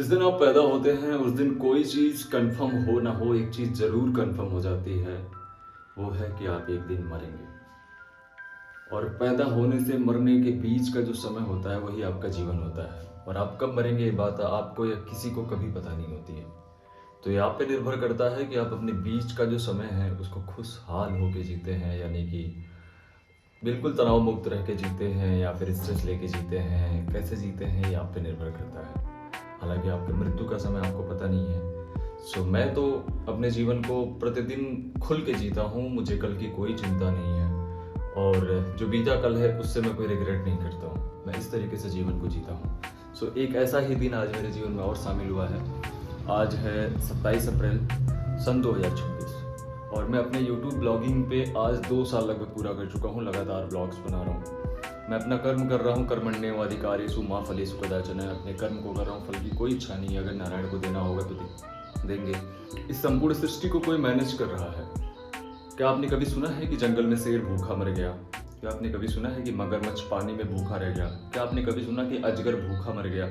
जिस दिन आप पैदा होते हैं उस दिन कोई चीज़ कंफर्म हो ना हो, एक चीज़ ज़रूर कंफर्म हो जाती है, वो है कि आप एक दिन मरेंगे। और पैदा होने से मरने के बीच का जो समय होता है वही आपका जीवन होता है। और आप कब मरेंगे ये बात आपको या किसी को कभी पता नहीं होती है। तो ये आप पे निर्भर करता है कि आप अपने बीच का जो समय है उसको खुशहाल होके जीते हैं, यानी कि बिल्कुल तनाव मुक्त रह के जीते हैं या फिर स्ट्रेस लेके जीते हैं, कैसे जीते हैं ये आप पे निर्भर करता है। हालांकि आपके मृत्यु का समय आपको पता नहीं है। मैं तो अपने जीवन को प्रतिदिन खुल के जीता हूँ, मुझे कल की कोई चिंता नहीं है और जो बीता कल है उससे मैं कोई रिग्रेट नहीं करता हूँ। मैं इस तरीके से जीवन को जीता हूँ। एक ऐसा ही दिन आज मेरे जीवन में और शामिल हुआ है। आज है 27 अप्रैल सन 2026 और मैं अपने YouTube ब्लॉगिंग पे आज 2 साल लगभग पूरा कर चुका हूँ। लगातार ब्लॉग्स बना रहा हूँ। मैं अपना कर्म कर रहा हूँ, कर्मण्येवाधिकारिषु मा फलेषु कदाचन। अपने कर्म को कर रहा हूँ, फल की कोई इच्छा नहीं है। अगर नारायण को देना होगा तो देंगे। इस संपूर्ण सृष्टि को कोई मैनेज कर रहा है। क्या आपने कभी सुना है कि जंगल में शेर भूखा मर गया? क्या आपने कभी सुना है कि मगरमच्छ पानी में भूखा रह गया? क्या आपने कभी सुना कि अजगर भूखा मर गया?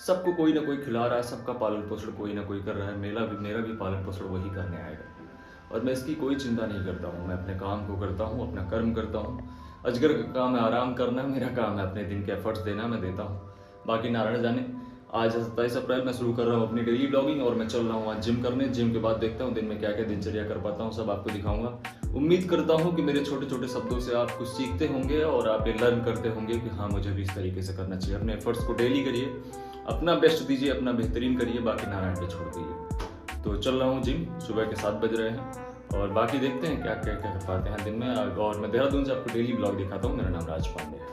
सबको कोई ना कोई खिला रहा है, सबका पालन पोषण कोई ना कोई कर रहा है। मेरा भी पालन पोषण वही करने आएगा और मैं इसकी कोई चिंता नहीं करता हूँ। मैं अपने काम को करता हूँ, अपना कर्म करता हूँ। अजगर का काम है आराम करना, मेरा काम है अपने दिन के एफर्ट्स देना, मैं देता हूँ। बाकी नारायण जाने। आज 27 अप्रैल मैं शुरू कर रहा हूँ अपनी डेली ब्लॉगिंग और मैं चल रहा हूँ आज जिम करने। जिम के बाद देखता हूँ दिन में क्या क्या दिनचर्या कर पाता हूँ, सब आपको दिखाऊंगा। उम्मीद करता हूँ कि मेरे छोटे छोटे शब्दों से आप कुछ सीखते होंगे और आप ये लर्न करते होंगे कि हाँ मुझे भी इस तरीके से करना चाहिए। अपने एफर्ट्स को डेली करिए, अपना बेस्ट दीजिए, अपना बेहतरीन करिए, बाकी नारायण पे छोड़ दीजिए। तो चल रहा हूँ जिम, सुबह के 7 बज रहे हैं और बाकी देखते हैं क्या क्या क्या कर पाते हैं दिन में। और मैं देहरादून से आपको डेली ब्लॉग दिखाता हूँ। मेरा नाम राज पांडे है।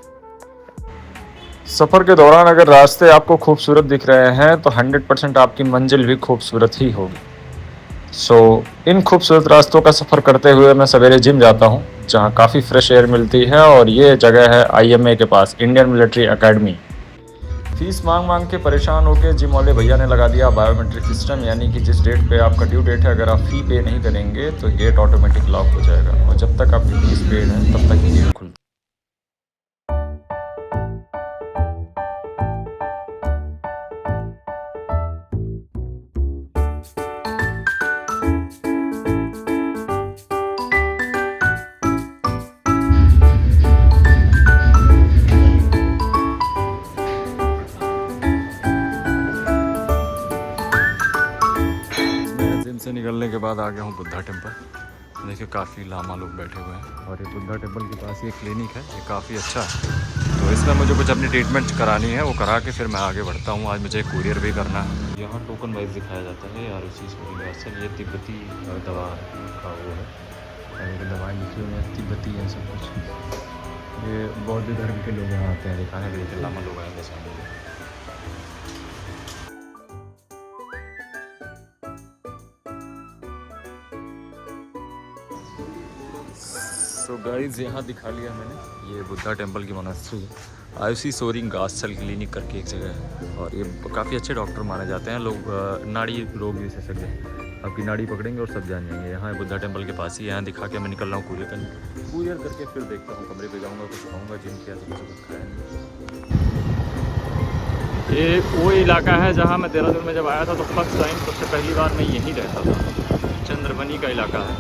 सफ़र के दौरान अगर रास्ते आपको खूबसूरत दिख रहे हैं तो 100% आपकी मंजिल भी खूबसूरत ही होगी। इन खूबसूरत रास्तों का सफ़र करते हुए मैं सवेरे जिम जाता हूँ जहाँ काफ़ी फ्रेश एयर मिलती है और ये जगह है IMA के पास, इंडियन मिलिट्री एकेडमी। फीस मांग के परेशान होकर जिम वाले भैया ने लगा दिया बायोमेट्रिक सिस्टम, यानी कि जिस डेट पे आपका ड्यू डेट है अगर आप फ़ी पे नहीं करेंगे तो गेट ऑटोमेटिक लॉक हो जाएगा और जब तक आपकी फीस पेड है तब तक ही गेट खुलता है। से निकलने के बाद आ गया हूँ बुद्धा टेम्पल। देखिए काफ़ी लामा लोग बैठे हुए हैं और ये बुद्धा टेम्पल के पास ये क्लिनिक है, ये काफ़ी अच्छा है। तो इसमें मुझे कुछ अपनी ट्रीटमेंट करानी है, वो करा के फिर मैं आगे बढ़ता हूँ। आज मुझे कुरियर भी करना है। यहाँ टोकन वाइज दिखाया जाता है यार उस चीज़ को। असल ये तिब्बती दवा का वो है, यानी दवाएँ लिखी हुई हैं तिब्बती है सब कुछ। ये बौद्ध धर्म के लोग यहाँ आते हैं दिखाने के लिए, लामा लोग आएंगे सामने। तो गाइज यहाँ दिखा लिया मैंने, ये बुद्धा टेम्पल की मोनास्ट्री है। आयुषी सोरिंग गास्सल क्लिनिक करके एक जगह है और ये काफ़ी अच्छे डॉक्टर माने जाते हैं। लोग नाड़ी रोग विशेषज्ञ आपकी नाड़ी पकड़ेंगे और सब जान जाएंगे। यहाँ बुद्धा टेम्पल के पास ही, यहाँ दिखा के मैं निकल रहा हूँ कुरियर करके फिर देखता हूँ कमरे पे जाऊँगा, कुछ खाऊँगा, जिम किया तो कुछ खाएँगे। ये वो इलाका है जहाँ मैं देहरादून में जब आया था तो फर्स्ट टाइम सबसे पहली बार मैं यहीं रहता था। चंद्रबनी का इलाका है,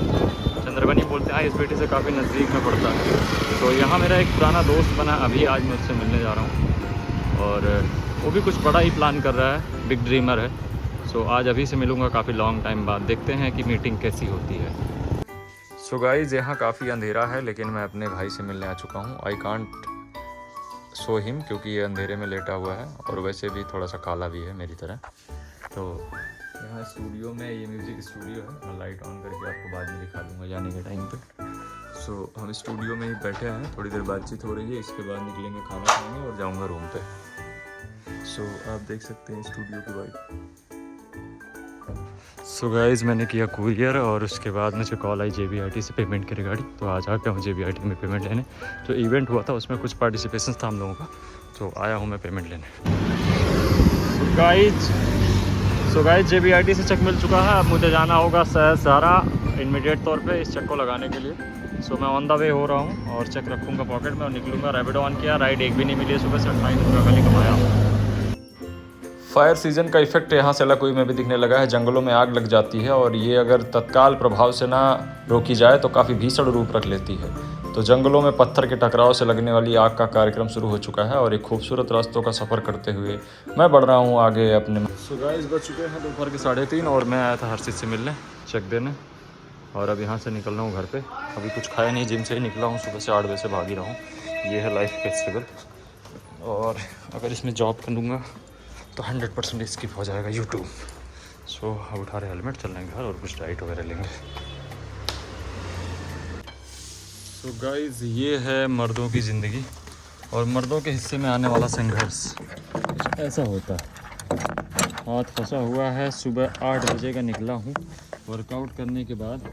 चंद्रबनी बोलते हैं। इस बेटे से काफ़ी नज़दीक में पड़ता है। तो यहाँ मेरा एक पुराना दोस्त बना, अभी आज मैं उससे मिलने जा रहा हूँ और वो भी कुछ बड़ा ही प्लान कर रहा है, बिग ड्रीमर है। आज अभी से मिलूँगा काफ़ी लॉन्ग टाइम बाद, देखते हैं कि मीटिंग कैसी होती है। गाइज़ यहाँ काफ़ी अंधेरा है लेकिन मैं अपने भाई से मिलने आ चुका हूँ। आई कांट सो हिम क्योंकि ये अंधेरे में लेटा हुआ है और वैसे भी थोड़ा सा काला भी है मेरी तरह। तो यहाँ स्टूडियो में, ये म्यूज़िक स्टूडियो है, मैं लाइट ऑन करके आपको बाद में दिखा दूँगा जाने के टाइम पे। हम स्टूडियो में ही बैठे हैं, थोड़ी देर बातचीत हो रही है, इसके बाद निकलेंगे, खाना खाएंगे और जाऊँगा रूम पे। आप देख सकते हैं स्टूडियो की वाइब। गाइज़ मैंने किया कुरियर और उसके बाद मुझे कॉल आई JBIT से पेमेंट की रिगार्डिंग। तो आज आ गया हूँ JBIT में पेमेंट लेने। जो इवेंट हुआ था उसमें कुछ पार्टिसिपेशन था हम लोगों का, तो आया हूँ मैं पेमेंट लेने। गाइज JBIT से चेक मिल चुका है। अब मुझे जाना होगा सहरा इमीडिएट तौर पे इस चेक को लगाने के लिए। मैं ऑन द वे हो रहा हूँ और चेक रखूँगा पॉकेट में और निकलूँगा। रैपिडो ऑन किया, राइड एक भी नहीं मिली सुबह से, 28 रुपये खाली कमाया। फायर सीजन का इफेक्ट यहाँ सेलाकुई में भी दिखने लगा है। जंगलों में आग लग जाती है और ये अगर तत्काल प्रभाव से ना रोकी जाए तो काफ़ी भीषण रूप रख लेती है। तो जंगलों में पत्थर के टकराव से लगने वाली आग का कार्यक्रम शुरू हो चुका है और एक खूबसूरत रास्तों का सफ़र करते हुए मैं बढ़ रहा हूँ आगे अपने। सो गाइस बज चुके हैं दोपहर के 3:30 और मैं आया था हर्षित से मिलने, चेक देने, और अब यहाँ से निकल रहा हूँ घर पे। अभी कुछ खाया नहीं, जिम से ही निकला हूँ, सुबह से 8 बजे से भाग ही रहा हूँ। ये है लाइफ का स्ट्रगल, और अगर इसमें जॉब कर लूँगा तो 100% स्किप हो जाएगा यूट्यूब। सो अब उठा रहे हेलमेट, चल रहे हैं घर और कुछ डाइट वगैरह लेंगे। सो गाइस ये है मर्दों की ज़िंदगी और मर्दों के हिस्से में आने वाला संघर्ष ऐसा होता है। हाथ फंसा हुआ है, सुबह 8 बजे का निकला हूँ, वर्कआउट करने के बाद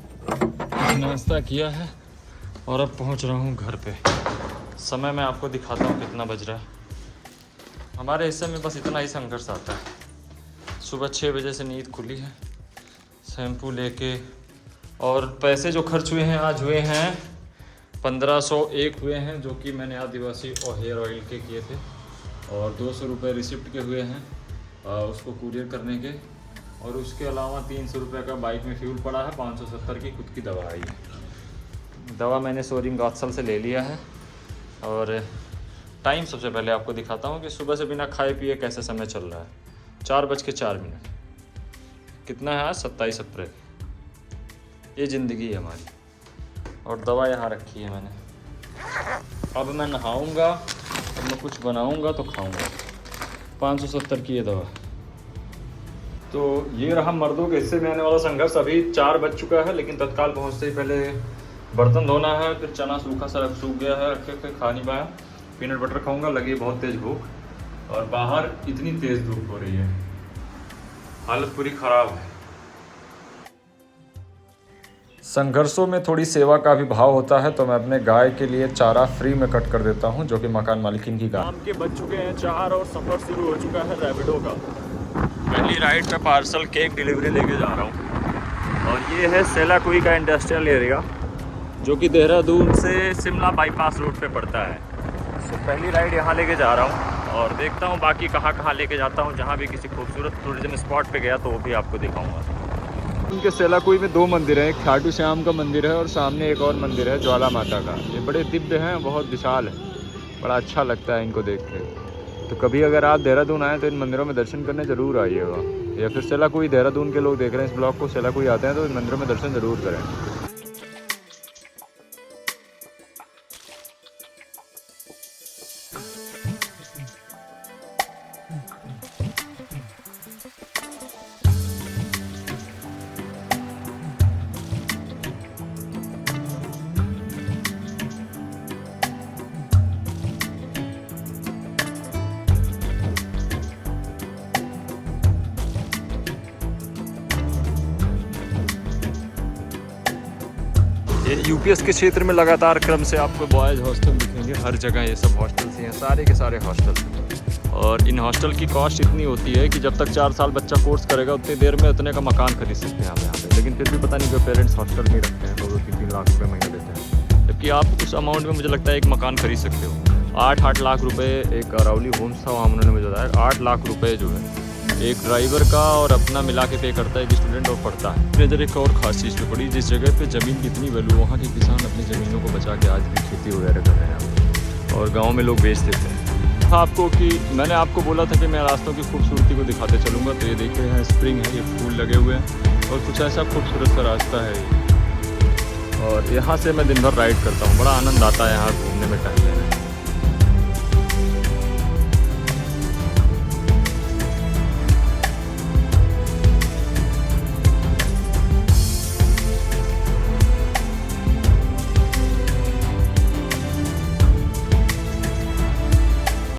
नाश्ता किया है और अब पहुँच रहा हूँ घर पे। समय मैं आपको दिखाता हूँ कितना बज रहा है। हमारे हिस्से में बस इतना ही संघर्ष आता है। सुबह 6 बजे से नींद खुली है, शैम्पू लेके, और पैसे जो खर्च हुए हैं आज हुए हैं 1501 हुए हैं, जो कि मैंने आदिवासी और हेयर ऑयल के किए थे, और 200 रुपये रिसिप्ट के हुए हैं उसको कुरियर करने के, और उसके अलावा 300 रुपये का बाइक में फ्यूल पड़ा है, 570 की खुद की दवा आई है। दवा मैंने सोरिंग गात्सल से ले लिया है। और टाइम सबसे पहले आपको दिखाता हूँ कि सुबह से बिना खाए पिए कैसे समय चल रहा है। 4:04। कितना है आज? 27 अप्रैल। ये ज़िंदगी है हमारी, और दवा यहाँ रखी है मैंने। अब मैं नहाऊंगा, अब मैं कुछ बनाऊंगा तो खाऊंगा। 570 की ये दवा। तो ये रहा मर्दों के हिस्से में आने वाला संघर्ष। अभी 4 बज चुका है, लेकिन तत्काल पहुँचते ही पहले बर्तन धोना है, फिर चना सूखा सा सूख गया है, रखे खा नहीं पाया। पीनट बटर खाऊंगा, लगी बहुत तेज़ भूख, और बाहर इतनी तेज़ धूप हो रही है, हालत पूरी ख़राब है। संघर्षों में थोड़ी सेवा का भी भाव होता है, तो मैं अपने गाय के लिए चारा फ्री में कट कर देता हूं, जो कि मकान मालिकिन की गाय। शाम के बज चुके हैं 4 और सफ़र शुरू हो चुका है रैपिडो का। पहली राइड पे पार्सल केक डिलीवरी लेके जा रहा हूं, और ये है सेलाकुई का इंडस्ट्रियल एरिया, जो कि देहरादून से शिमला बाईपास रोड पे पड़ता है। तो पहली राइड यहाँ लेके जा रहा हूँ, और देखता हूँ बाकी कहाँ लेके जाता हूँ। जहाँ भी किसी खूबसूरत टूरिज्म स्पॉट पे गया तो वो भी आपको दिखाऊंगा। उनके सेलाकुई में 2 मंदिर हैं, एक खाटू श्याम का मंदिर है और सामने एक और मंदिर है ज्वाला माता का। ये बड़े दिव्य हैं, बहुत विशाल है, बड़ा अच्छा लगता है इनको देख के। तो कभी अगर आप देहरादून आएँ तो इन मंदिरों में दर्शन करने ज़रूर आइएगा, या फिर सेलाकुई देहरादून के लोग देख रहे हैं इस ब्लॉग को, सेलाकुई आते हैं तो इन मंदिरों में दर्शन ज़रूर करें। ये यूपीएस के क्षेत्र में लगातार क्रम से आपको बॉयज़ हॉस्टल दिखेंगे, हर जगह ये सब हॉस्टल्स ही हैं, सारे के सारे हॉस्टल। और इन हॉस्टल की कॉस्ट इतनी होती है कि जब तक 4 साल बच्चा कोर्स करेगा उतनी देर में उतने का मकान खरीद सकते हैं आप यहाँ पे। लेकिन फिर भी पता नहीं क्यों पेरेंट्स हॉस्टल में रखते हैं, 2-3 लाख रुपये महीना देते हैं, जबकि आप उस अमाउंट में मुझे लगता है एक मकान खरीद सकते हो। 8 लाख रुपये एक अरावली होम्स था, वहाँ उन्होंने मुझे बताया 8 लाख रुपये जो है एक ड्राइवर का और अपना मिला के पे करता है एक स्टूडेंट और पढ़ता है। नज़र एक और ख़ास चीज़ पे पड़ी, जिस जगह पे ज़मीन की इतनी वैल्यू, वहाँ के किसान अपनी ज़मीनों को बचा के आज भी खेती वगैरह कर रहे हैं, और गांव में लोग बेच देते हैं। आपको कि मैंने आपको बोला था कि मैं रास्तों की खूबसूरती को दिखाते चलूँगा, तो ये देख रहे हैं स्प्रिंग है, ये फूल लगे हुए हैं, और कुछ ऐसा खूबसूरत सा रास्ता है। और यहाँ से मैं दिन भर राइड करता हूँ, बड़ा आनंद आता है यहाँ घूमने में, टहलने में।